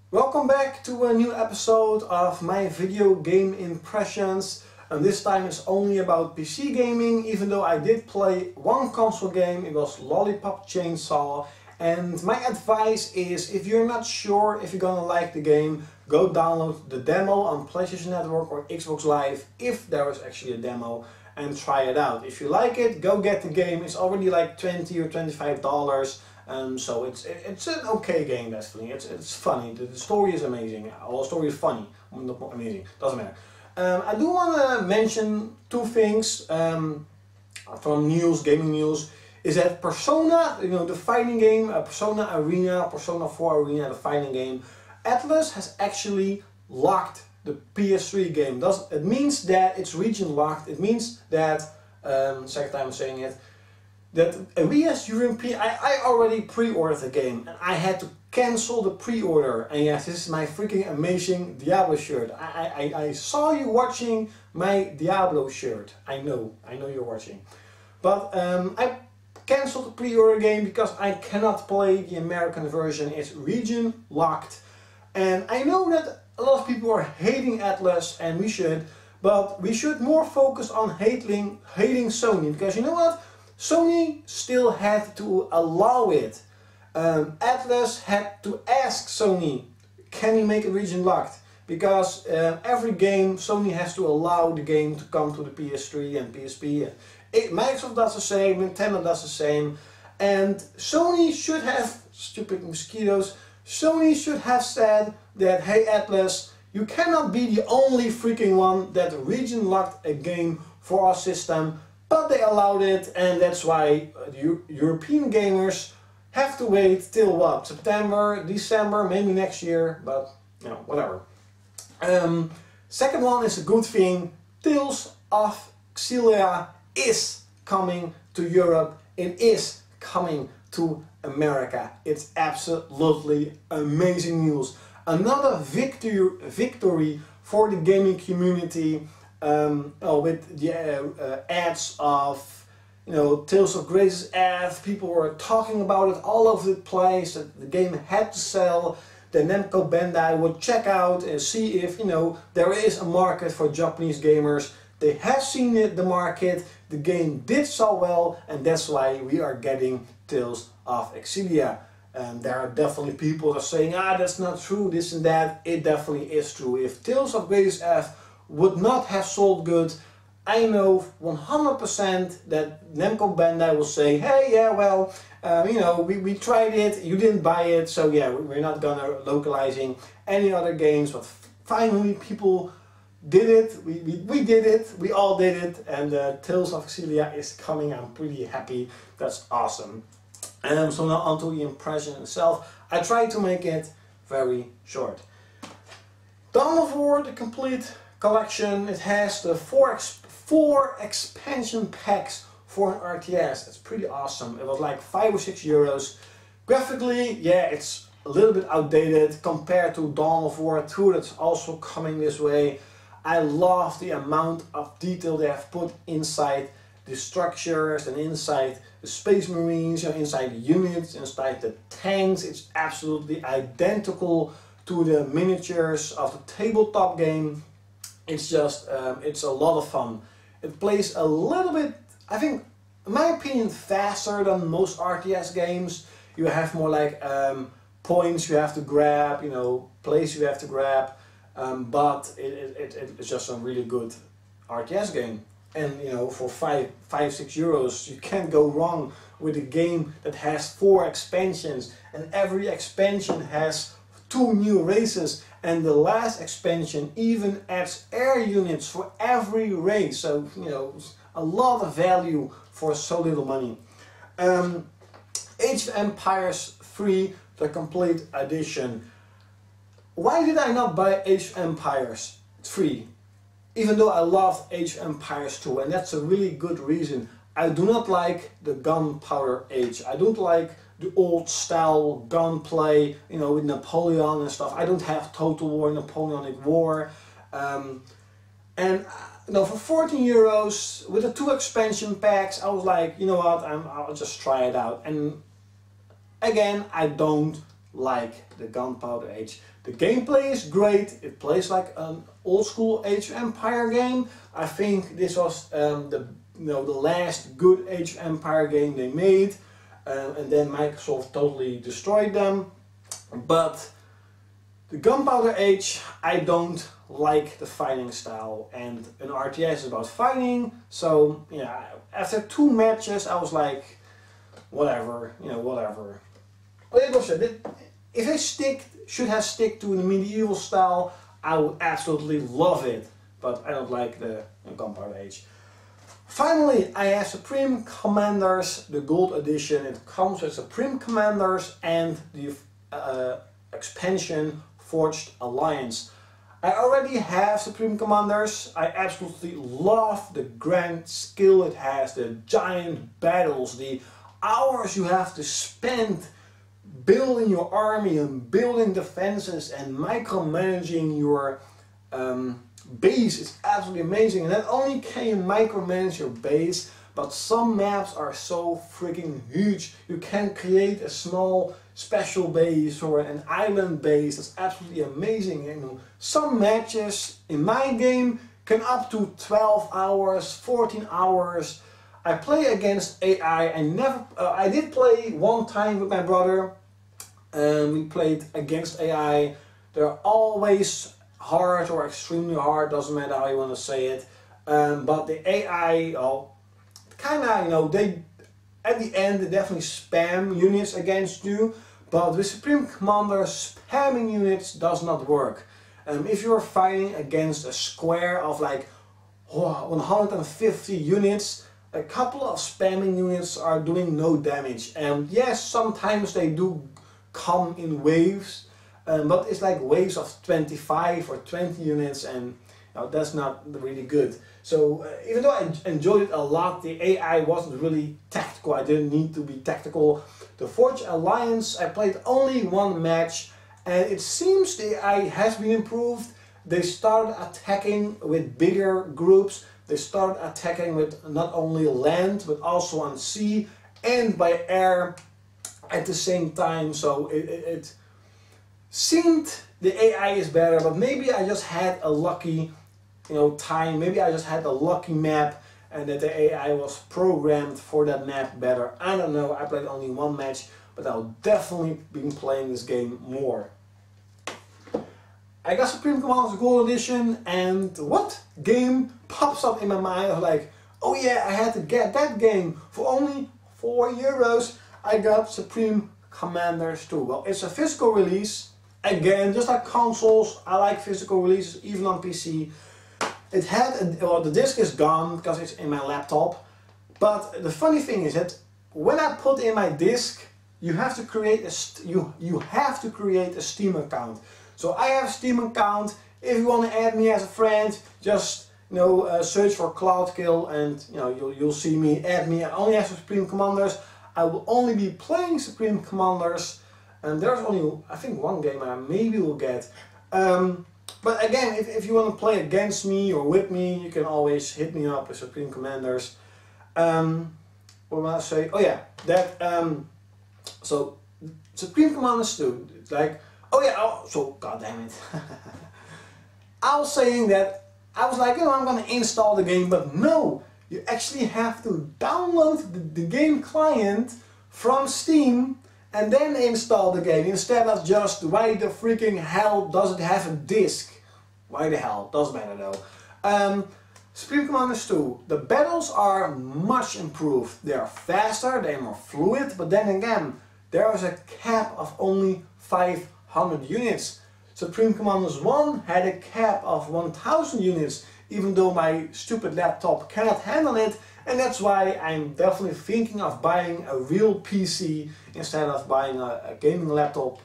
Welcome back to a new episode of my video game impressions, and this time it's only about PC gaming, even though I did play one console game. It was Lollipop Chainsaw, and my advice is, if you're not sure if you're gonna like the game, go download the demo on PlayStation Network or Xbox Live, if there is actually a demo, and try it out. If you like it, go get the game. It's already like $20 or $25. So it's an okay game, definitely. It's funny. The story is amazing. Well, the story is funny, not amazing. Doesn't matter. I do want to mention two things from news, gaming news. Is that Persona, the fighting game, Persona Arena, Persona 4 Arena, the fighting game, Atlus has actually locked the PS3 game. It means that it's region locked. It means that second time I'm saying it. That we as European, I already pre-ordered the game and I had to cancel the pre-order. And yes, this is my freaking amazing Diablo shirt. I saw you watching my Diablo shirt. I know you're watching. But I cancelled the pre-order game because I cannot play the American version. It's region locked. And I know that a lot of people are hating Atlus, and we should, but we should more focus on hating Sony, because you know what? Sony still had to allow it. Atlus had to ask Sony, can we make it region locked? Because every game Sony has to allow the game to come to the PS3 and PSP. Microsoft does the same, Nintendo does the same. And Sony should have, stupid mosquitoes, Sony should have said that, hey Atlus, you cannot be the only freaking one that region locked a game for our system. But they allowed it, and that's why European gamers have to wait till what? September, December, maybe next year, but whatever. Second one is a good thing. Tales of Xillia is coming to Europe. It is coming to America. It's absolutely amazing news. Another victory for the gaming community. With the ads of Tales of Grace's ad, people were talking about it all over the place, that the game had to sell. The Namco Bandai would check out and see if there is a market for Japanese gamers. They have seen the market, the game did so well, and that's why we are getting Tales of Xillia. And there are definitely people that are saying, that's not true, this and that. It definitely is true. If Tales of Grace's ad would not have sold good, I know 100% that Namco Bandai will say, hey, yeah, well, we tried it, you didn't buy it, so yeah, we're not gonna localizing any other games. But finally, people did it. We did it. We all did it, and Tales of Xillia is coming. I'm pretty happy. That's awesome. So now onto the impression itself. I tried to make it very short. Dawn of War, the complete collection. It has the four expansion packs for an RTS. That's pretty awesome. It was like €5 or €6. Graphically, yeah, it's a little bit outdated compared to Dawn of War 2 that's also coming this way. I love the amount of detail they have put inside the structures and inside the Space Marines, inside the units, inside the tanks. It's absolutely identical to the miniatures of the tabletop game. It's just, it's a lot of fun. It plays a little bit, I think, in my opinion, faster than most RTS games. You have more like points you have to grab, place you have to grab, but it's just a really good RTS game. And for €5-6, you can't go wrong with a game that has 4 expansions, and every expansion has 2 new races, and the last expansion even adds air units for every race. So a lot of value for so little money. Age of Empires 3, the complete edition. Why did I not buy Age of Empires 3? Even though I love Age of Empires 2, and that's a really good reason. I do not like the gunpowder age. I don't like the old style gunplay, with Napoleon and stuff. I don't have Total War, Napoleonic War. And for €14 with the 2 expansion packs, I was like, you know what, I'll just try it out. And again, I don't like the Gunpowder Age. The gameplay is great, it plays like an old school Age of Empire game. I think this was the last good Age of Empire game they made, and then Microsoft totally destroyed them. But the Gunpowder Age, I don't like the fighting style, and an RTS is about fighting, so yeah, after 2 matches I was like, whatever, whatever. But it was if they should have stick to the medieval style, I would absolutely love it, but I don't like the Gunpowder Age. Finally, I have Supreme Commanders, the Gold Edition. It comes with Supreme Commanders and the expansion Forged Alliance. I already have Supreme Commanders. I absolutely love the grand skill it has, the giant battles, the hours you have to spend building your army and building defenses and micromanaging your base is absolutely amazing. And not only can you micromanage your base, but some maps are so freaking huge. You can create a small special base or an island base. That's absolutely amazing. And some matches in my game can up to 12 hours, 14 hours. I play against AI. I did play one time with my brother. We played against AI. They're always hard or extremely hard, doesn't matter how you want to say it. But the AI, they at the end they definitely spam units against you. But with Supreme Commander, spamming units does not work. If you're fighting against a square of like 150 units, a couple of spamming units are doing no damage. And yes, sometimes they do come in waves, but it's like waves of 25 or 20 units, and that's not really good. So even though I enjoyed it a lot, the AI wasn't really tactical. I didn't need to be tactical. The Forged Alliance, I played only 1 match, and it seems the AI has been improved. They started attacking with bigger groups. They started attacking with not only land, but also on sea and by air at the same time. So it seemed the AI is better, but maybe I just had a lucky time. Maybe I just had a lucky map and that the AI was programmed for that map better. I don't know. I played only 1 match, but I'll definitely be playing this game more. I got Supreme Commanders Gold Edition, and what game pops up in my mind? I was like, oh yeah, I had to get that game for only €4. I got Supreme Commanders 2. Well, it's a physical release. Again, just like consoles, I like physical releases, even on PC. It had, the disc is gone because it's in my laptop. But the funny thing is that when I put in my disc, you have to create a Steam account. So I have a Steam account. If you want to add me as a friend, just search for klaudkil, and you'll see me. Add me. I only have Supreme Commanders. I will only be playing Supreme Commanders, and there's only, I think, 1 game I maybe will get. But again, if you want to play against me or with me, you can always hit me up with Supreme Commanders. What will I say? Oh yeah, that. So Supreme Commanders 2. It's like, oh yeah. So god damn it. I was saying that I was like, I'm gonna install the game, but no. You actually have to download the game client from Steam and then install the game, instead of just, why the freaking hell does it have a disc? Why the hell? Doesn't matter though. Supreme Commanders 2. The battles are much improved. They are faster, they are more fluid, but then again, there is a cap of only 500 units. Supreme Commanders 1 had a cap of 1000 units. Even though my stupid laptop cannot handle it, and that's why I'm definitely thinking of buying a real PC instead of buying a gaming laptop,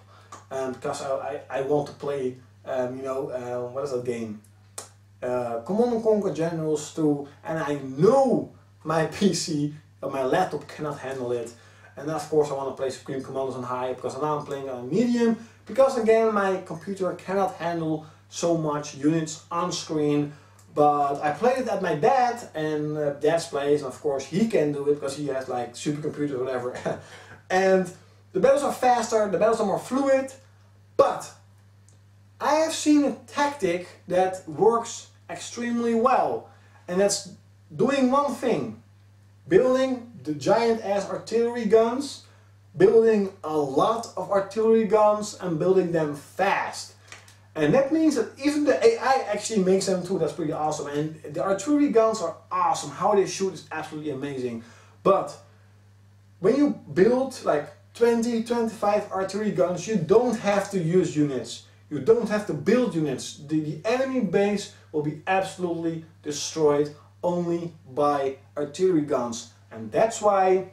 because I want to play, what is that game? Command & Conquer Generals 2, and I know my PC, my laptop cannot handle it, and of course I want to play Supreme Commanders on high, because now I'm playing on medium, because again my computer cannot handle so much units on screen. But I played it at my dad and dad's place, and of course he can do it because he has like supercomputers or whatever. And The battles are faster, the battles are more fluid, but I have seen a tactic that works extremely well, and that's doing one thing: building the giant ass artillery guns, building a lot of artillery guns and building them fast. And that means that even the AI actually makes them too. That's pretty awesome. And the artillery guns are awesome. How they shoot is absolutely amazing. But when you build like 20, 25 artillery guns, you don't have to use units. You don't have to build units. The enemy base will be absolutely destroyed only by artillery guns. And that's why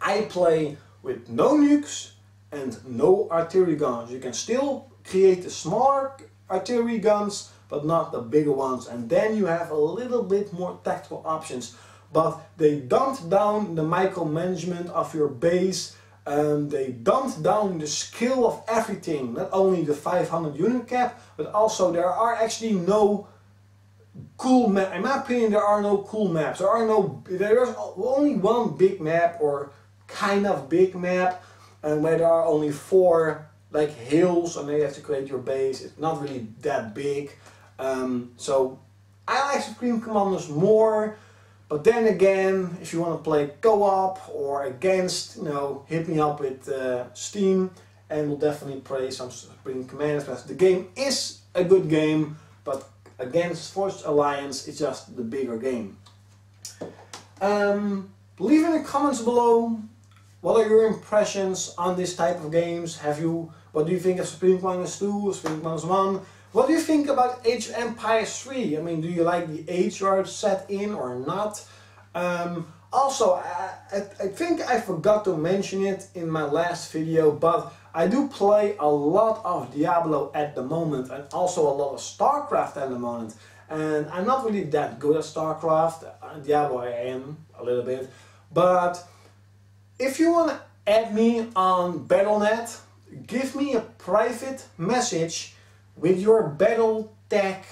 I play with no nukes and no artillery guns. You can still create the smaller artillery guns, but not the bigger ones. And then you have a little bit more tactical options. But they dumped down the micromanagement of your base. They dumped down the skill of everything. Not only the 500 unit cap, but also there are actually no cool map. In my opinion, there are no cool maps. There's only one big map, or kind of big map, and where there are only 4 like hills, and then you have to create your base. It's not really that big. So I like Supreme Commanders more. But then again, if you want to play co-op or against, you know, hit me up with Steam, and we'll definitely play some Supreme Commanders. The game is a good game, but against Forged Alliance, it's just the bigger game. Leave in the comments below, what are your impressions on this type of games? What do you think of Supreme Commanders 2, Supreme Commanders 1? What do you think about Age of Empires 3? I mean, do you like the age you are set in or not? Also, I think I forgot to mention it in my last video, but I do play a lot of Diablo at the moment, and also a lot of StarCraft at the moment. And I'm not really that good at StarCraft. Diablo I am a little bit. But if you want to add me on Battle.net, give me a private message with your Battle.net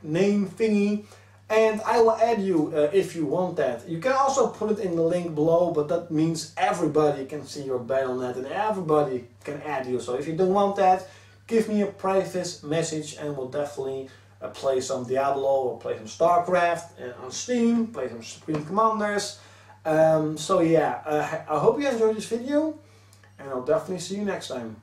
name thingy, and I will add you if you want that. You can also put it in the link below, but that means everybody can see your Battle.net and everybody can add you. So if you don't want that, give me a private message and we'll definitely play some Diablo or play some StarCraft on Steam, play some Supreme Commanders. So yeah, I hope you enjoyed this video, and I'll definitely see you next time.